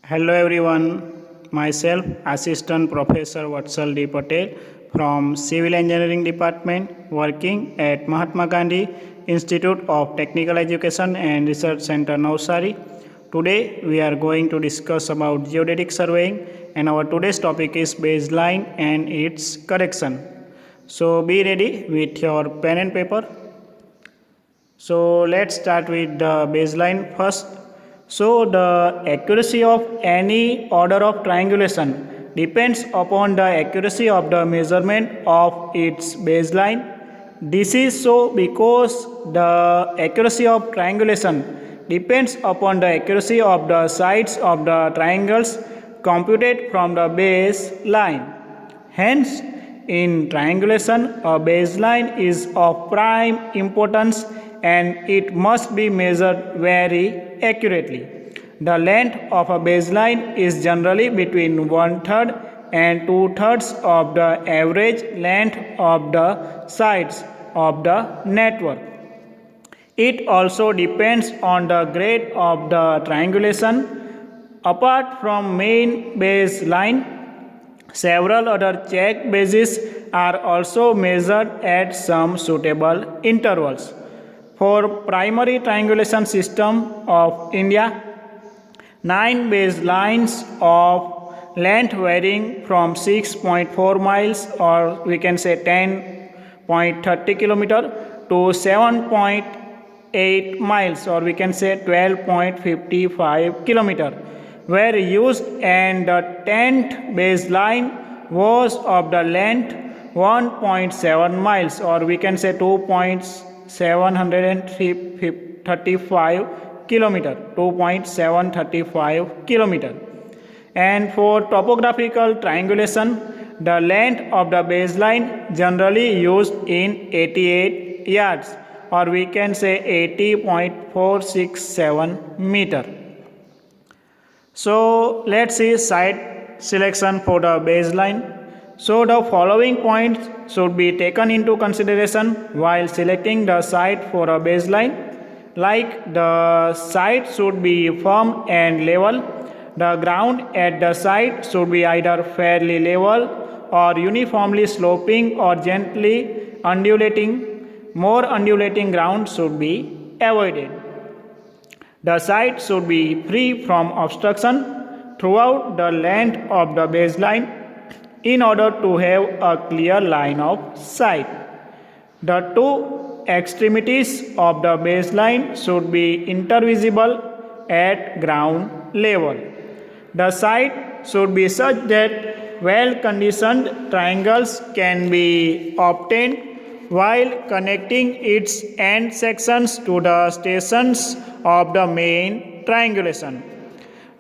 Hello everyone, myself Assistant Professor Vatsal D. Patel from Civil Engineering Department working at Mahatma Gandhi Institute of Technical Education and Research Center Navsari. Today we are going to discuss about geodetic surveying and our today's topic is baseline and its correction. So be ready with your pen and paper. So let's start with the baseline first. So the accuracy of any order of triangulation depends upon the accuracy of the measurement of its baseline. This is so because the accuracy of triangulation depends upon the accuracy of the sides of the triangles computed from the baseline. Hence, in triangulation, a baseline is of prime importance and it must be measured very accurately. The length of a baseline is generally between 1/3 and 2/3 of the average length of the sides of the network. It also depends on the grade of the triangulation. Apart from main baseline, several other check bases are also measured at some suitable intervals. For primary triangulation system of India, 9 baselines of length varying from 6.4 miles or we can say 10.30 kilometer to 7.8 miles or we can say 12.55 kilometer were used and the 10th baseline was of the length 1.7 miles or we can say 2.735 kilometer 2.735 kilometer. And for topographical triangulation, the length of the baseline generally used in 88 yards or we can say 80.467 meter. So let's see site selection for the baseline. So the following points should be taken into consideration while selecting the site for a baseline. Like the site should be firm and level. The ground at the site should be either fairly level or uniformly sloping or gently undulating. More undulating ground should be avoided. The site should be free from obstruction throughout the length of the baseline in order to have a clear line of sight. The two extremities of the baseline should be intervisible at ground level. The site should be such that well-conditioned triangles can be obtained while connecting its end sections to the stations of the main triangulation.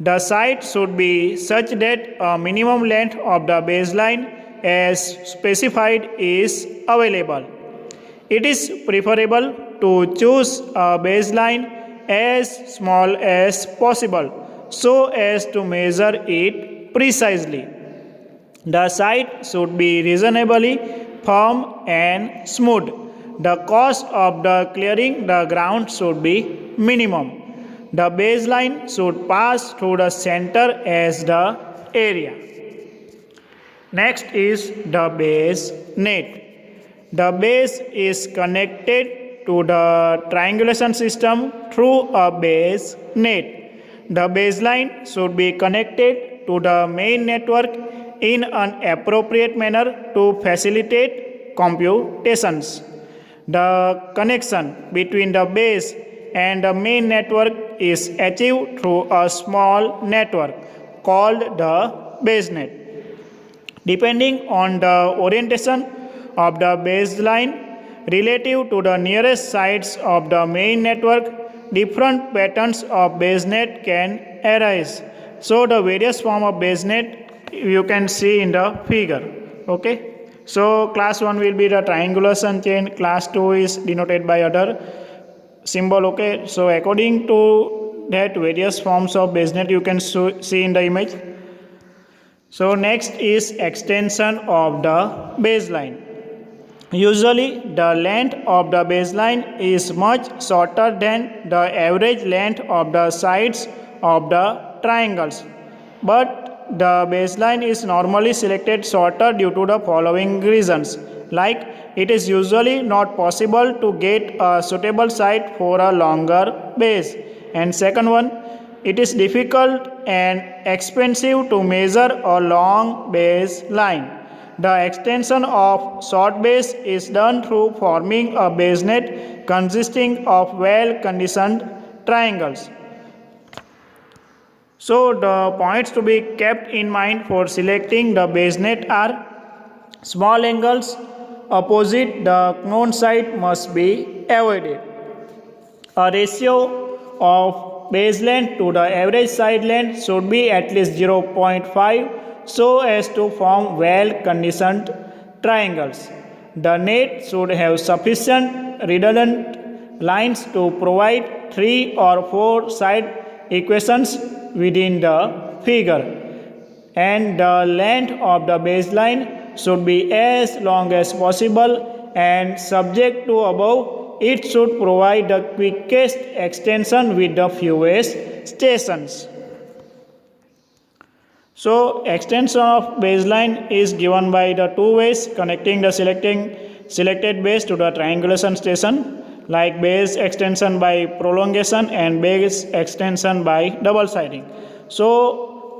The site should be such that a minimum length of the baseline as specified is available. It is preferable to choose a baseline as small as possible so as to measure it precisely. The site should be reasonably firm and smooth. The cost of the clearing the ground should be minimum. The baseline should pass through the center as the area. Next is the base net. The base is connected to the triangulation system through a base net. The baseline should be connected to the main network in an appropriate manner to facilitate computations. The connection between the base and the main network is achieved through a small network called the base net. Depending on the orientation of the baseline relative to the nearest sides of the main network, different patterns of base net can arise. So the various form of base net you can see in the figure. Okay. So class 1 will be the triangulation chain, class 2 is denoted by other symbol. Okay. So according to that various forms of base net you can see in the image. So next is extension of the baseline. Usually the length of the baseline is much shorter than the average length of the sides of the triangles. but the baseline is normally selected shorter due to the following reasons. Like, it is usually not possible to get a suitable site for a longer base. And second one, it is difficult and expensive to measure a long base line. The extension of short base is done through forming a base net consisting of well-conditioned triangles. So the points to be kept in mind for selecting the base net are: small angles opposite the known site must be avoided. A ratio of base length to the average side length should be at least 0.5 so as to form well-conditioned triangles. The net should have sufficient redundant lines to provide 3 or 4 side equations within the figure, and the length of the baseline should be as long as possible, and subject to above, it should provide the quickest extension with the fewest stations. So extension of baseline is given by the two ways: connecting the selected base to the triangulation station, like base extension by prolongation and base extension by double siding. So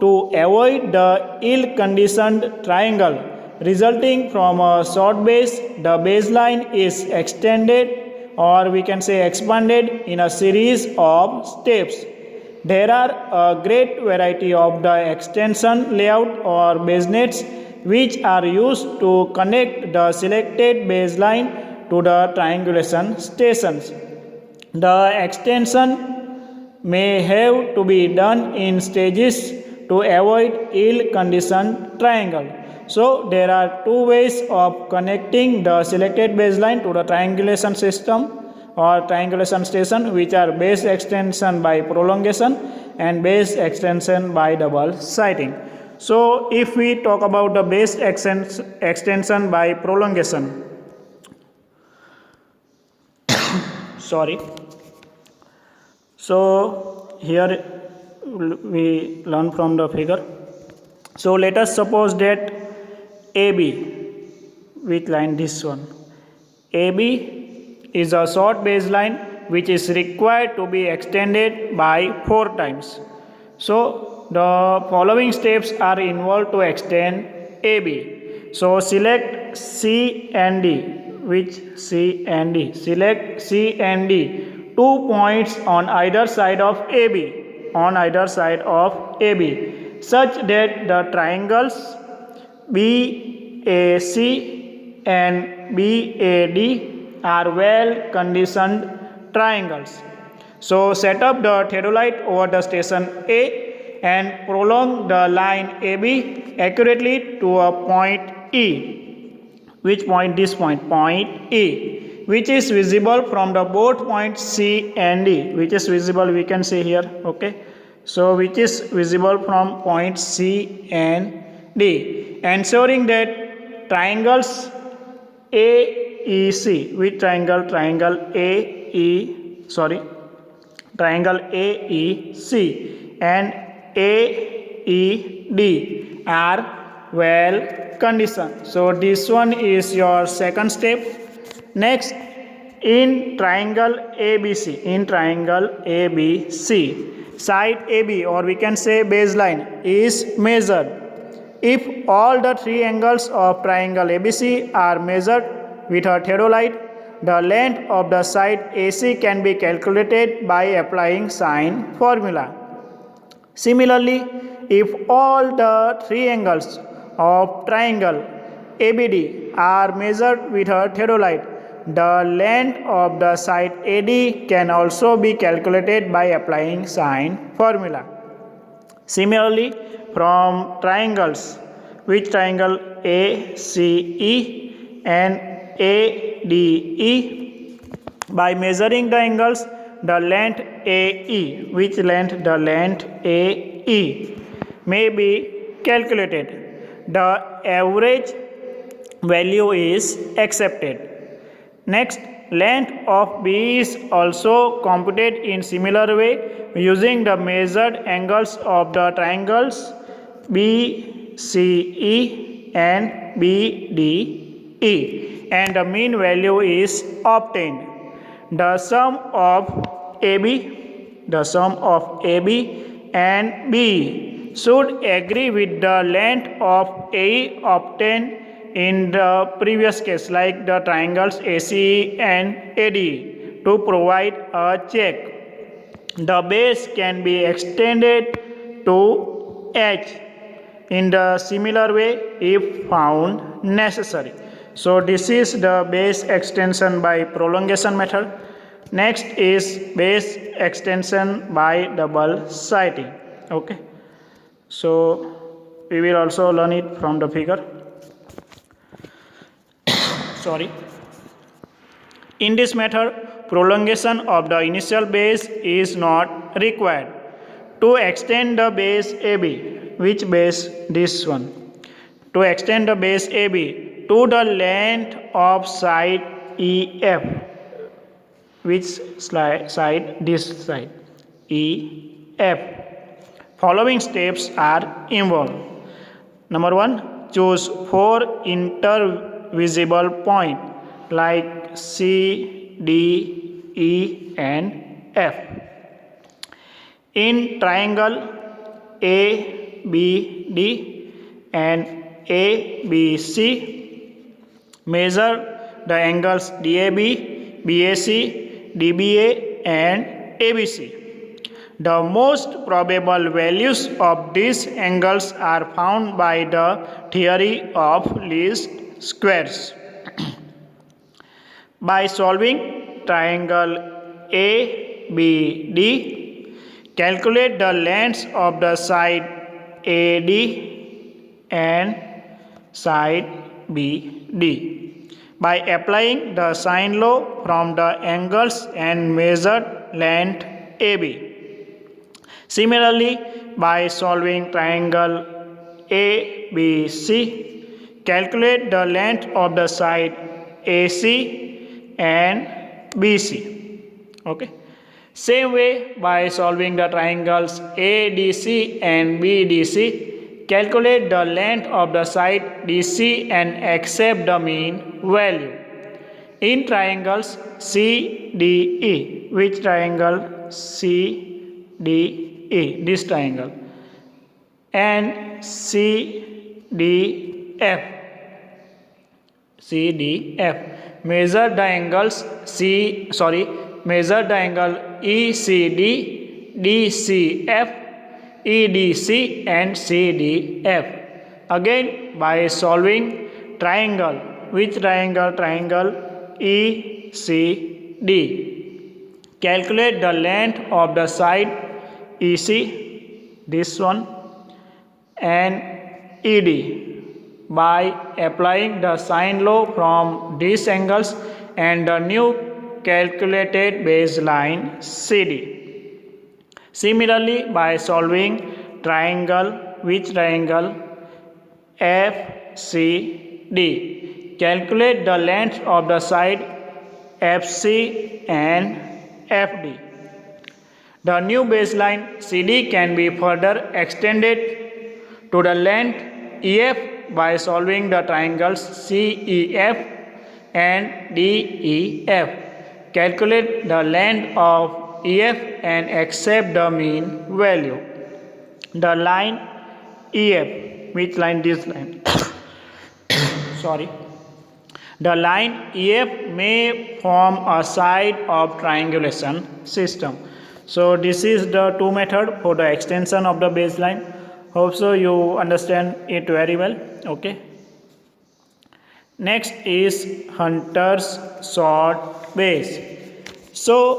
to avoid the ill-conditioned triangle resulting from a short base, the baseline is extended, or we can say expanded, in a series of steps. There are a great variety of the extension layout or base nets which are used to connect the selected baseline to the triangulation stations. The extension may have to be done in stages to avoid ill-conditioned triangle. So there are two ways of connecting the selected baseline to the triangulation system or triangulation station, which are base extension by prolongation and base extension by double siding. So if we talk about the base extension by prolongation, sorry. So here we learn from the figure. So let us suppose that AB, which line? This one. AB is a short baseline which is required to be extended by 4 times. So the following steps are involved to extend AB. So select C and D. Which C and D? Select C and D. 2 points on either side of AB. On either side of AB, such that the triangles BAC and BAD are well conditioned triangles. So set up the theodolite over the station A and prolong the line AB accurately to a point E. Which point? This point, point E, which is visible from the both points C and D, which is visible, we can see here, okay. So which is visible from point C and D, ensuring that triangles AEC, which triangle? Triangle triangle AEC and AED are well conditioned. So this one is your second step. Next, in triangle ABC, side AB, or we can say baseline, is measured. If all the 3 angles of triangle ABC are measured with a theodolite, the length of the side AC can be calculated by applying sine formula. Similarly, if all the 3 angles of triangle ABD are measured with a theodolite, the length of the side AD can also be calculated by applying sine formula. Similarly, from triangles, which triangle ACE and ADE, by measuring the angles, the length AE, which length? The length AE may be calculated. The average value is accepted. Next, length of B is also computed in similar way using the measured angles of the triangles BCE and BDE, and the mean value is obtained. The sum of AB and B should agree with the length of AE obtained in the previous case, like the triangles ACE and ADE, to provide a check. The base can be extended to H in the similar way if found necessary. So this is the base extension by prolongation method. Next is base extension by double sighting. Okay, so we will also learn it from the figure. Sorry. In this method, prolongation of the initial base is not required. To extend the base AB, which base? This one. To extend the base AB to the length of side EF, which side? This side, EF. Following steps are involved. Number 1, choose 4 intervisible points like C, D, E and F. In triangle ABD and ABC, measure the angles DAB, BAC, DBA and ABC. The most probable values of these angles are found by the theory of least squares. By solving triangle ABD, calculate the lengths of the side AD and side BD by applying the sine law from the angles and measured length AB. Similarly, by solving triangle ABC, calculate the length of the side AC and BC. Okay. Same way, by solving the triangles ADC and BDC, calculate the length of the side DC and accept the mean value. In triangles CDE, which triangle? CDE, this triangle, and CDF. Measure the angles measure the angle ECD, DCF, EDC and CDF. Again, by solving triangle, which triangle? Triangle ECD. Calculate the length of the side EC, this one, and ED by applying the sine law from these angles and the new calculated baseline CD. Similarly, by solving triangle, which triangle? FCD. Calculate the length of the side FC and FD. The new baseline CD can be further extended to the length EF by solving the triangles CEF and DEF. Calculate the length of EF and accept the mean value. The line EF, which line? This line. Sorry. The line EF may form a side of triangulation system. So this is the two method for the extension of the baseline. Hope so you understand it very well. Okay. Next is Hunter's short base. So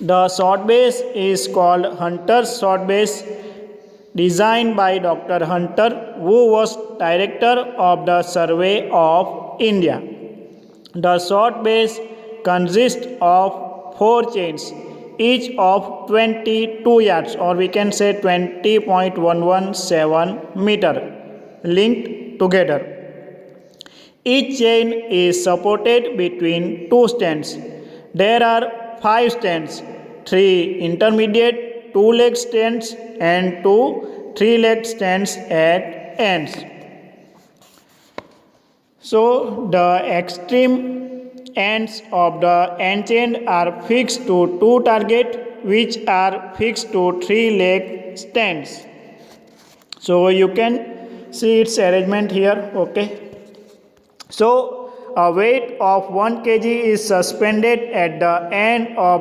the short base is called Hunter's short base, designed by Dr. Hunter, who was director of the Survey of India. The short base consists of 4 chains, each of 22 yards, or we can say 20.117 meter, linked together. Each chain is supported between 2 stands. There are 5 stands, 3 intermediate 2-leg stands and 2 three-legged stands at ends. So the extreme ends of the end chain are fixed to two targets which are fixed to three-leg stands. So you can see its arrangement here. Okay. So a weight of 1 kg is suspended at the end of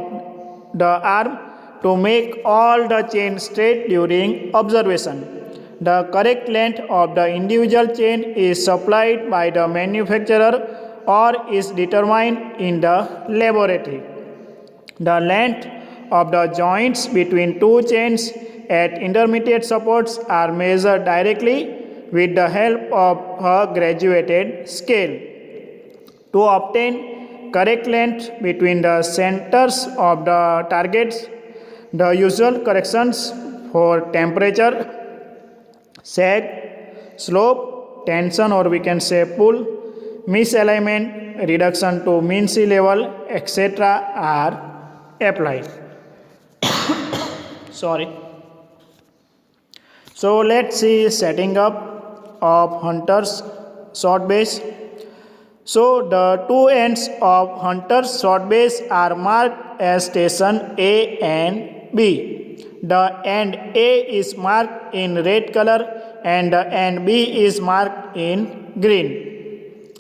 the arm to make all the chain straight during observation. The correct length of the individual chain is supplied by the manufacturer or is determined in the laboratory. The length of the joints between two chains at intermediate supports are measured directly with the help of a graduated scale. To obtain correct length between the centers of the targets, the usual corrections for temperature, sag, slope, tension or we can say pull, misalignment, reduction to mean sea level, etc. are applied. Sorry. So let's see setting up of Hunter's short base. So the two ends of Hunter's short base are marked as station A and B. The end A is marked in red color and the end B is marked in green.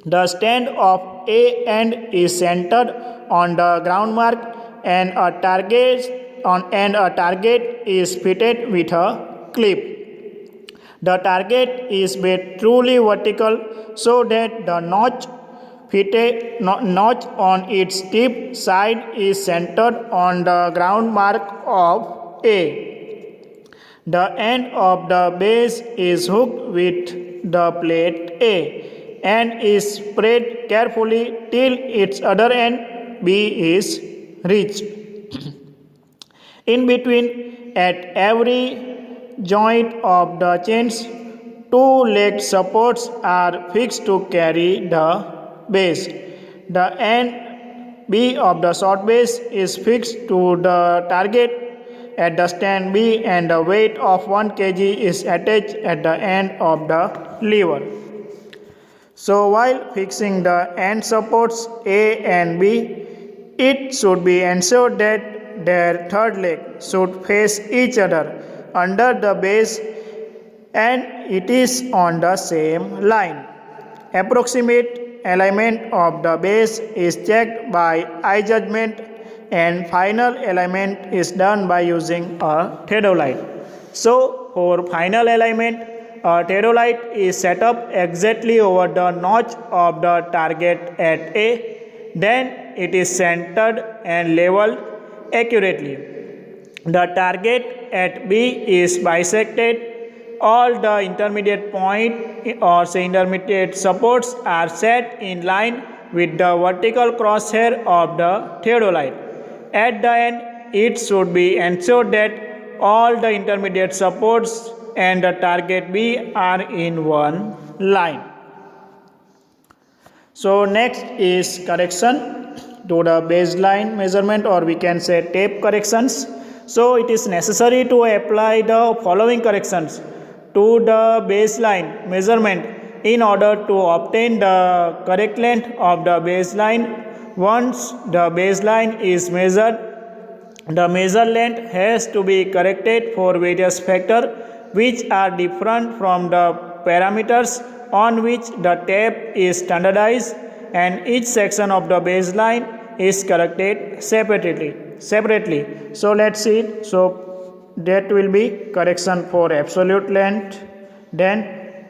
The stand of A end is centered on the ground mark and a target is fitted with a clip. The target is made truly vertical so that the notch on its tip side is centered on the ground mark of A. The end of the base is hooked with the plate A and is spread carefully till its other end B is reached. In between, at every joint of the chains, two-legged supports are fixed to carry the base. The end B of the short base is fixed to the target at the stand B and the weight of 1 kg is attached at the end of the lever. So while fixing the end supports A and B, it should be ensured that their third leg should face each other under the base and it is on the same line. Approximate alignment of the base is checked by eye judgment and final alignment is done by using a theodolite. So for final alignment, a theodolite is set up exactly over the notch of the target at A, then it is centered and leveled accurately. The target at B is bisected. All the intermediate point or say intermediate supports are set in line with the vertical crosshair of the theodolite. At the end, it should be ensured that all the intermediate supports and the target B are in one line. So next is correction to the baseline measurement or we can say tape corrections. So it is necessary to apply the following corrections to the baseline measurement in order to obtain the correct length of the baseline. Once the baseline is measured, the measured length has to be corrected for various factors which are different from the parameters on which the tape is standardized and each section of the baseline is corrected separately. So let's see it. So that will be correction for absolute length, then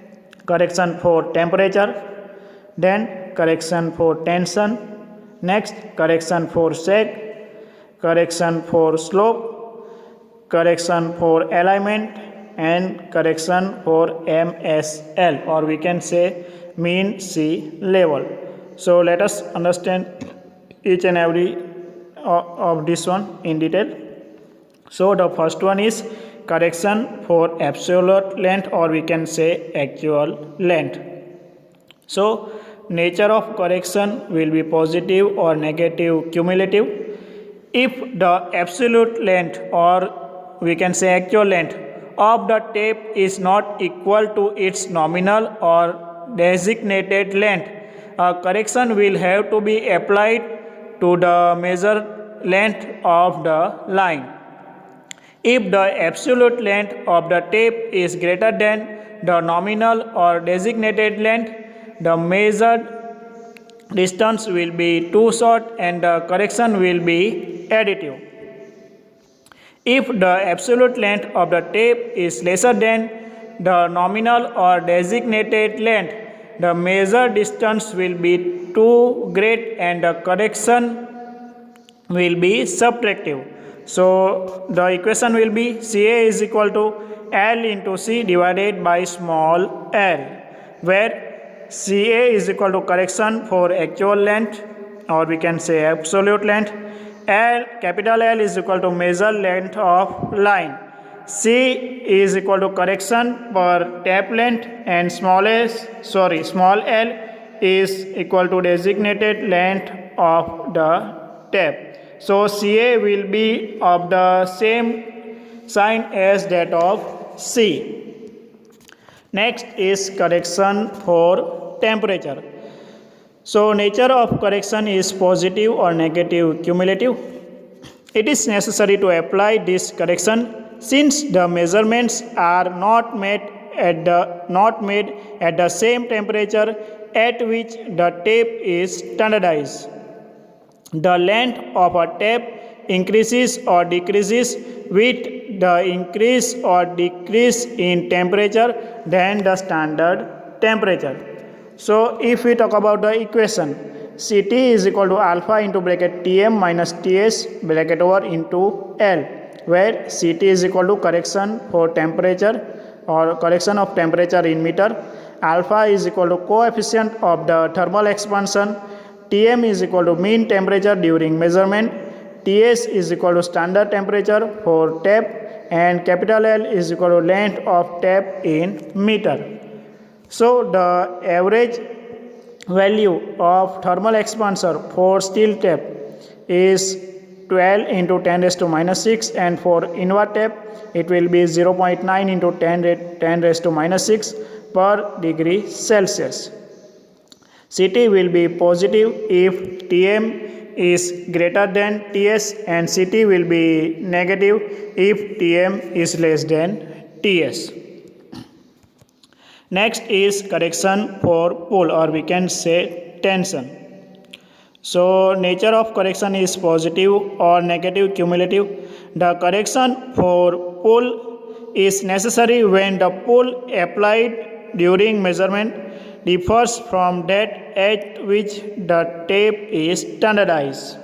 correction for temperature, then correction for tension, next correction for sag, correction for slope, correction for alignment and correction for MSL or we can say mean sea level. So let us understand each and every of this one in detail. So the first one is correction for absolute length or we can say actual length. So nature of correction will be positive or negative cumulative. If the absolute length or we can say actual length of the tape is not equal to its nominal or designated length, a correction will have to be applied to the measured length of the line. If the absolute length of the tape is greater than the nominal or designated length, the measured distance will be too short and the correction will be additive. If the absolute length of the tape is lesser than the nominal or designated length, the measured distance will be too great and the correction will be subtractive. So the equation will be CA is equal to L into C divided by small l, where CA is equal to correction for actual length, or we can say absolute length. Capital L is equal to measured length of line. C is equal to correction per tape length, and small l is equal to designated length of the tape. So CA will be of the same sign as that of C. Next is correction for temperature. So nature of correction is positive or negative cumulative. It is necessary to apply this correction since the measurements are not made at the same temperature at which the tape is standardized. The length of a tape increases or decreases with the increase or decrease in temperature than the standard temperature. So if we talk about the equation, Ct is equal to alpha into bracket Tm minus Ts bracket over into L, where Ct is equal to correction for temperature or correction of temperature in meter, alpha is equal to coefficient of the thermal expansion, Tm is equal to mean temperature during measurement, Ts is equal to standard temperature for tape, and capital L is equal to length of tape in meter. So the average value of thermal expansor for steel tape is 12 into 10 raised to minus 6, and for invert tape it will be 0.9 into 10 raised to minus 6 per degree Celsius. Ct will be positive if Tm is greater than Ts, and Ct will be negative if Tm is less than Ts. Next is correction for pull, or we can say tension. So nature of correction is positive or negative cumulative. The correction for pull is necessary when the pull applied during measurement differs from that at which the tape is standardized.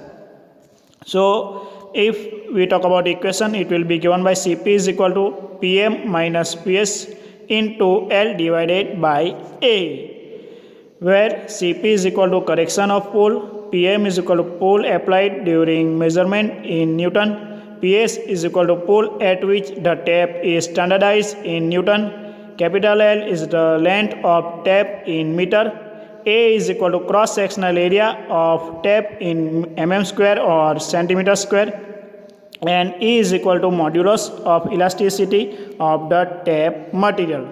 So if we talk about equation, it will be given by Cp is equal to Pm minus Ps into L divided by A, where Cp is equal to correction of pull, Pm is equal to pull applied during measurement in Newton, Ps is equal to pull at which the tape is standardized in Newton, capital L is the length of tape in meter, A is equal to cross sectional area of tape in mm square or centimeter square, and E is equal to modulus of elasticity of the tape material.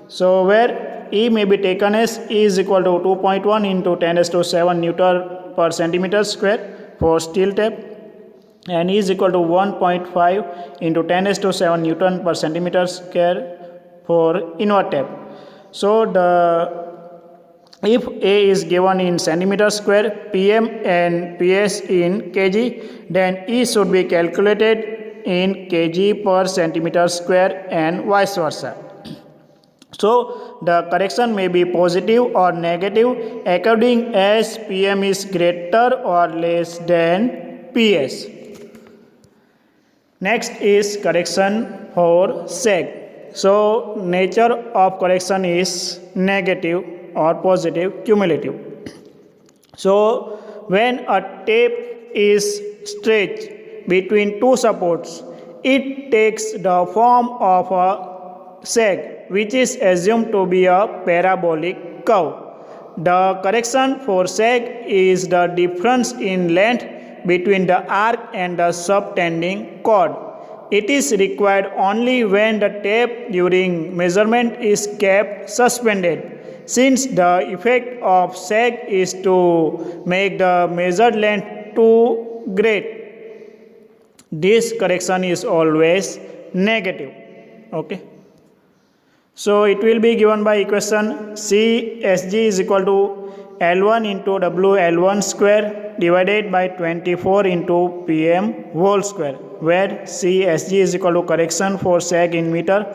So where E may be taken as E is equal to 2.1 into 10 raised to 7 Newton per centimeter square for steel tape, and E is equal to 1.5 into 10 raised to 7 Newton per centimeter square for invert tape. So if A is given in centimeter square, Pm and Ps in kg, then E should be calculated in kg per centimeter square and vice versa. So the correction may be positive or negative according as Pm is greater or less than Ps. Next is correction for sag. So nature of correction is negative or positive cumulative. So when a tape is stretched between two supports, it takes the form of a sag, which is assumed to be a parabolic curve. The correction for sag is the difference in length between the arc and the subtending chord. it is required only when the tape during measurement is kept suspended. Since the effect of sag is to make the measured length too great, this correction is always negative. Okay. So it will be given by equation CSG is equal to L1 into W L1 square divided by 24 into PM whole square, where CSG is equal to correction for sag in meter,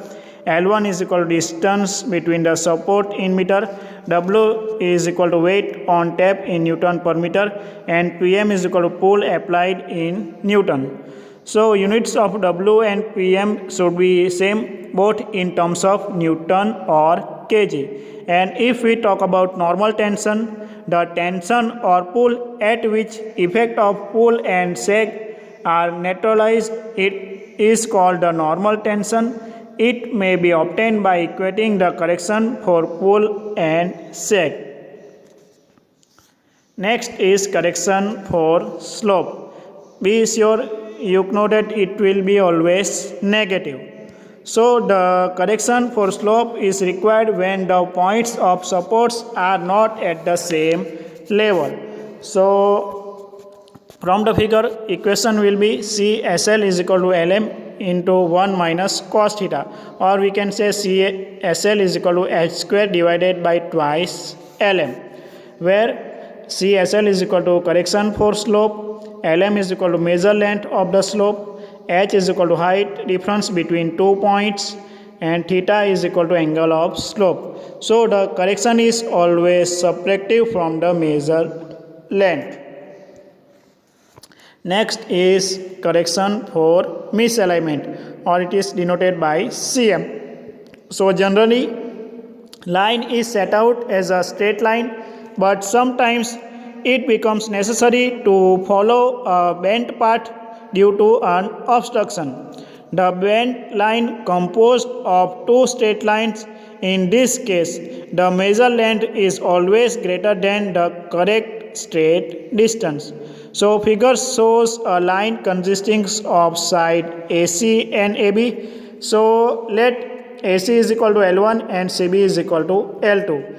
L1 is equal to distance between the support in meter, W is equal to weight on tap in Newton per meter, and PM is equal to pull applied in Newton. So units of W and PM should be same both in terms of Newton or kg. And if we talk about normal tension, the tension or pull at which effect of pull and sag are neutralized, it is called the normal tension. It may be obtained by equating the correction for pull and sag. Next is correction for slope. Be sure you know that it will be always negative. So the correction for slope is required when the points of supports are not at the same level. So from the figure, equation will be CSL is equal to LM into 1 minus cos theta, or we can say CSL is equal to H square divided by twice LM, where CSL is equal to correction for slope, LM is equal to measure length of the slope, H is equal to height difference between 2 points, and theta is equal to angle of slope. So the correction is always subtractive from the measured length. Next is correction for misalignment, or it is denoted by CM. So generally line is set out as a straight line, but sometimes it becomes necessary to follow a bent path due to an obstruction. The bent line composed of two straight lines. In this case, the measured length is always greater than the correct straight distance. So figure shows a line consisting of side AC and AB. So let AC is equal to L1 and CB is equal to L2.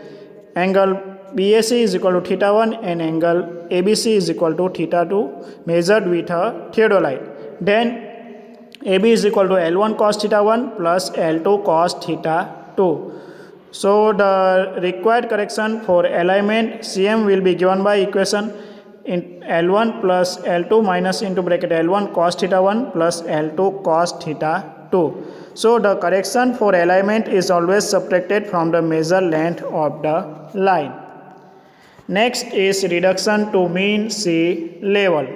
Angle BAC is equal to theta 1 and angle ABC is equal to theta 2 measured with a theodolite. Then AB is equal to L1 cos theta 1 plus L2 cos theta 2. So the required correction for alignment CM will be given by equation in L1 plus L2 minus into bracket L1 cos theta 1 plus L2 cos theta 2. So the correction for alignment is always subtracted from the measured length of the line. Next is reduction to mean sea level.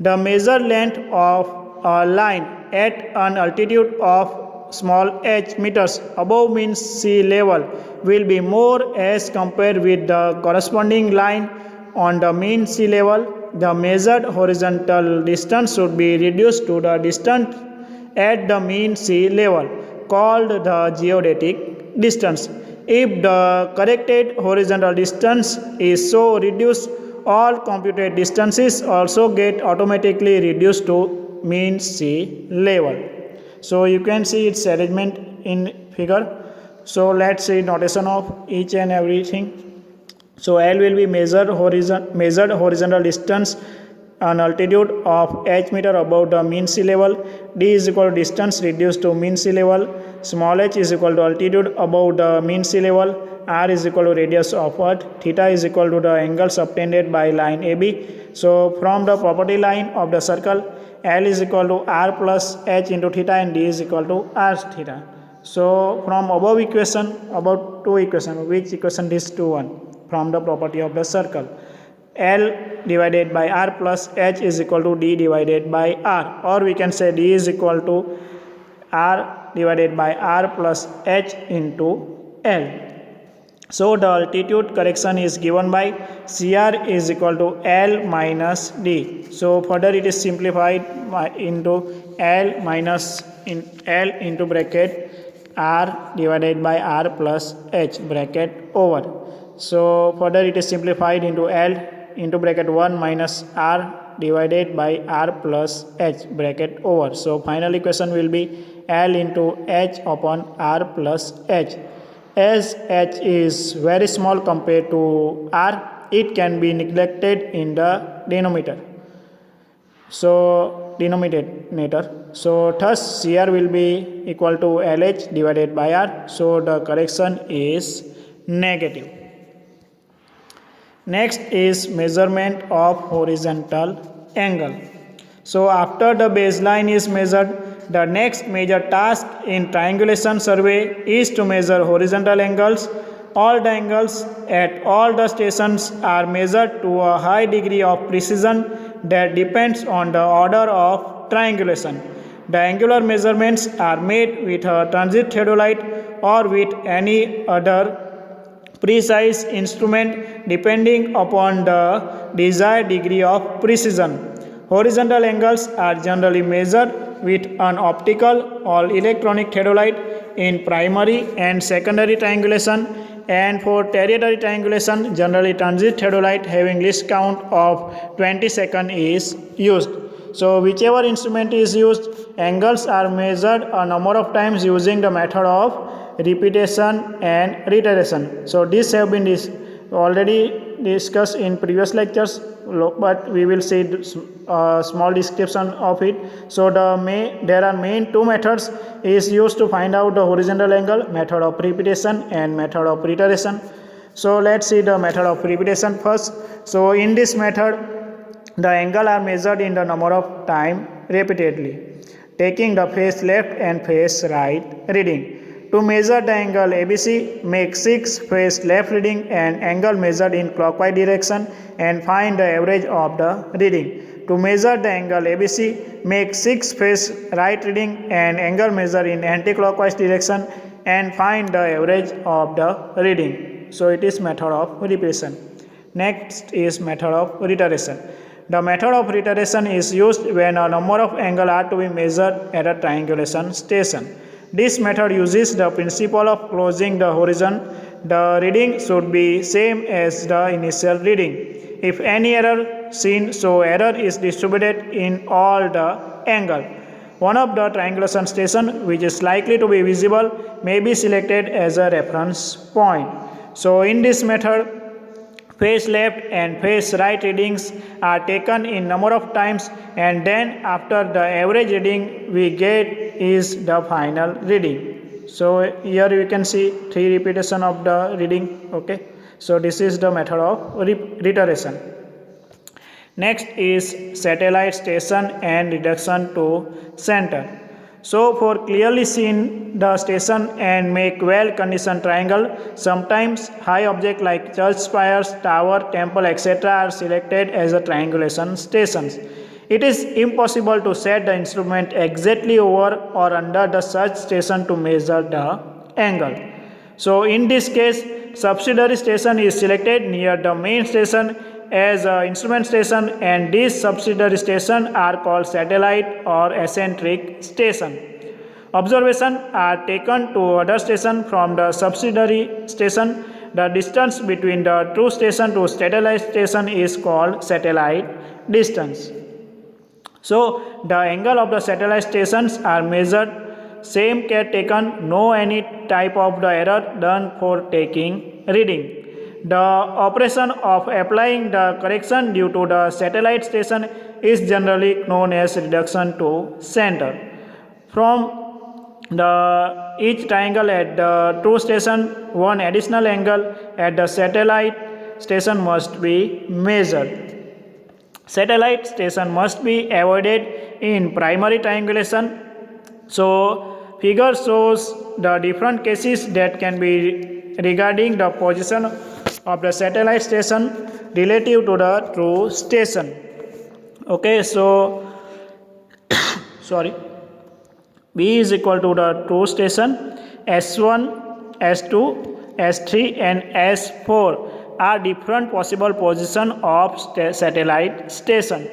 The measured length of a line at an altitude of small h meters above mean sea level will be more as compared with the corresponding line on the mean sea level. The measured horizontal distance should be reduced to the distance at the mean sea level, called the geodetic distance. If the corrected horizontal distance is so reduced, all computed distances also get automatically reduced to mean sea level. So you can see its arrangement in figure. So let's see notation of each and everything. So L will be measured horizontal distance an altitude of h meter above the mean sea level. D is equal to distance reduced to mean sea level. Small h is equal to altitude above the mean sea level. R is equal to radius of earth. Theta is equal to the angles obtained by line AB. So from the property line of the circle, L is equal to R plus H into theta and D is equal to R theta. So from above equation, about two equation, which equation this two one from the property of the circle. L divided by R plus H is equal to D divided by R, or we can say D is equal to R divided by R plus H into L. So the altitude correction is given by CR is equal to L minus D. So further it is simplified into L minus L into bracket R divided by R plus H bracket over. So further it is simplified into L into bracket 1 minus R divided by r plus h bracket over. So final equation will be L into h upon r plus h. As h is very small compared to r, it can be neglected in the denominator. So thus CR will be equal to LH divided by R. So the correction is negative. Next is measurement of horizontal angle. So after the baseline is measured, the next major task in triangulation survey is to measure horizontal angles. All the angles at all the stations are measured to a high degree of precision that depends on the order of triangulation. The angular measurements are made with a transit theodolite or with any other precise instrument depending upon the desired degree of precision. Horizontal angles are generally measured with an optical or electronic theodolite in primary and secondary triangulation, and for tertiary triangulation generally transit theodolite having least count of 20 seconds is used. So whichever instrument is used, angles are measured a number of times using the method of repetition and reiteration. So these have been already discussed in previous lectures, but we will see a small description of it. So there are main two methods is used to find out the horizontal angle: method of repetition and method of reiteration. So let's see the method of repetition first. So in this method, the angle are measured in the number of time repeatedly, taking the face left and face right reading. To measure the angle ABC, make 6 face left reading and angle measured in clockwise direction and find the average of the reading. To measure the angle ABC, make 6 face right reading and angle measured in anti-clockwise direction and find the average of the reading. So it is method of repetition. Next is method of reiteration. The method of reiteration is used when a number of angles are to be measured at a triangulation station. This method uses the principle of closing the horizon. The reading should be same as the initial reading. If any error seen, so error is distributed in all the angle. One of the triangulation station which is likely to be visible may be selected as a reference point. So in this method, face left and face right readings are taken in number of times, and then after the average reading we get is the final reading. So here you can see 3 repetition of the reading. Okay, so this is the method of reiteration. Next is satellite station and reduction to center. So for clearly seen the station and make well conditioned triangle, sometimes high object like church spires, tower, temple, etc. are selected as a triangulation stations. It is impossible to set the instrument exactly over or under the such station to measure the angle. So in this case, subsidiary station is selected near the main station as an instrument station, and these subsidiary stations are called satellite or eccentric station. Observations are taken to other station from the subsidiary station. The distance between the true station to satellite station is called satellite distance. So the angle of the satellite stations are measured, same care taken, no any type of the error done for taking reading. The operation of applying the correction due to the satellite station is generally known as reduction to center. From each triangle at the true station, one additional angle at the satellite station must be measured. Satellite station must be avoided in primary triangulation. So figure shows the different cases that can be regarding the position of the satellite station relative to the true station. Okay, so B is equal to the true station. S1, S2, S3 and S4 are different possible position of satellite station.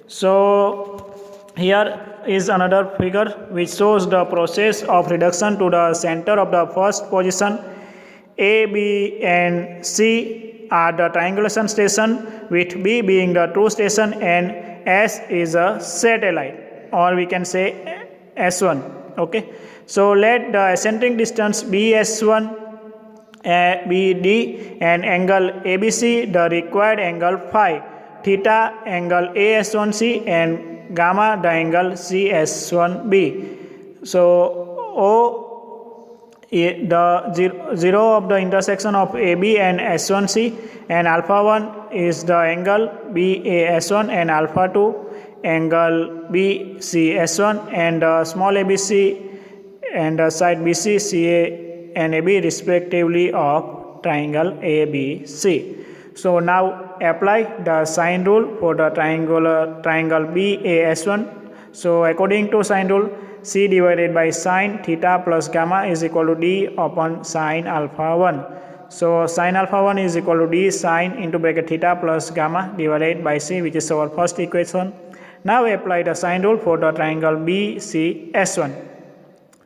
So here is another figure which shows the process of reduction to the center of the first position. A, B and C are the triangulation station, with B being the true station and S is a satellite, or we can say S1. Okay, so let the eccentric distance be S1, BD, and angle ABC, the required angle phi, theta angle AS1C, and gamma the angle CS1B. So O, the zero of the intersection of AB and S1C, and alpha 1 is the angle BAS1, and alpha 2 angle BCS1, and small ABC and side BC, CA and AB respectively of triangle ABC. So now apply the sine rule for the triangle BAS1. So according to sine rule, C divided by sine theta plus gamma is equal to D upon sine alpha 1. So sine alpha 1 is equal to D sine into bracket theta plus gamma divided by C, which is our first equation. Now apply the sine rule for the triangle BCS1.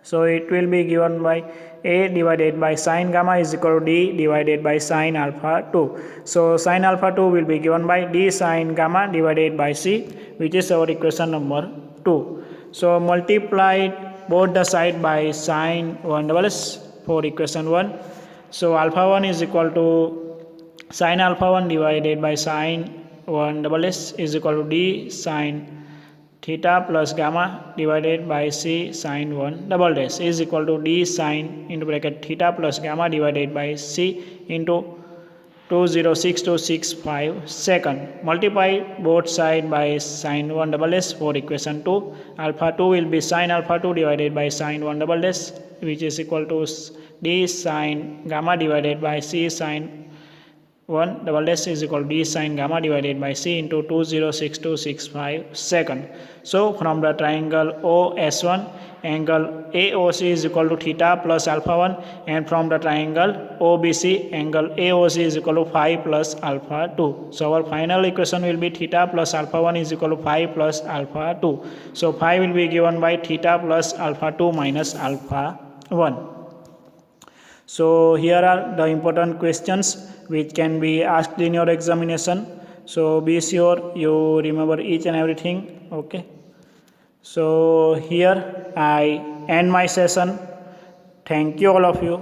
So it will be given by A divided by sine gamma is equal to D divided by sine alpha 2. So sine alpha 2 will be given by D sine gamma divided by C, which is our equation number 2. So multiply both the side by sine 1 double s for equation 1. So alpha 1 is equal to sine alpha 1 divided by sine 1 double s is equal to D sine theta plus gamma divided by C sine 1 double dash is equal to D sine into bracket theta plus gamma divided by C into 206265 second. Multiply both sides by sine 1 double s for equation 2. Alpha 2 will be sine alpha 2 divided by sine 1 double dash, which is equal to D sine gamma divided by C sine 1 double dash is equal to D sine gamma divided by C into 206265 second. So from the triangle OS1, angle AOC is equal to theta plus alpha 1, and from the triangle OBC, angle AOC is equal to phi plus alpha 2. So our final equation will be theta plus alpha 1 is equal to phi plus alpha 2. So phi will be given by theta plus alpha 2 minus alpha 1. So here are the important questions which can be asked in your examination. So be sure you remember each and everything. Okay. So here I end my session. Thank you all of you.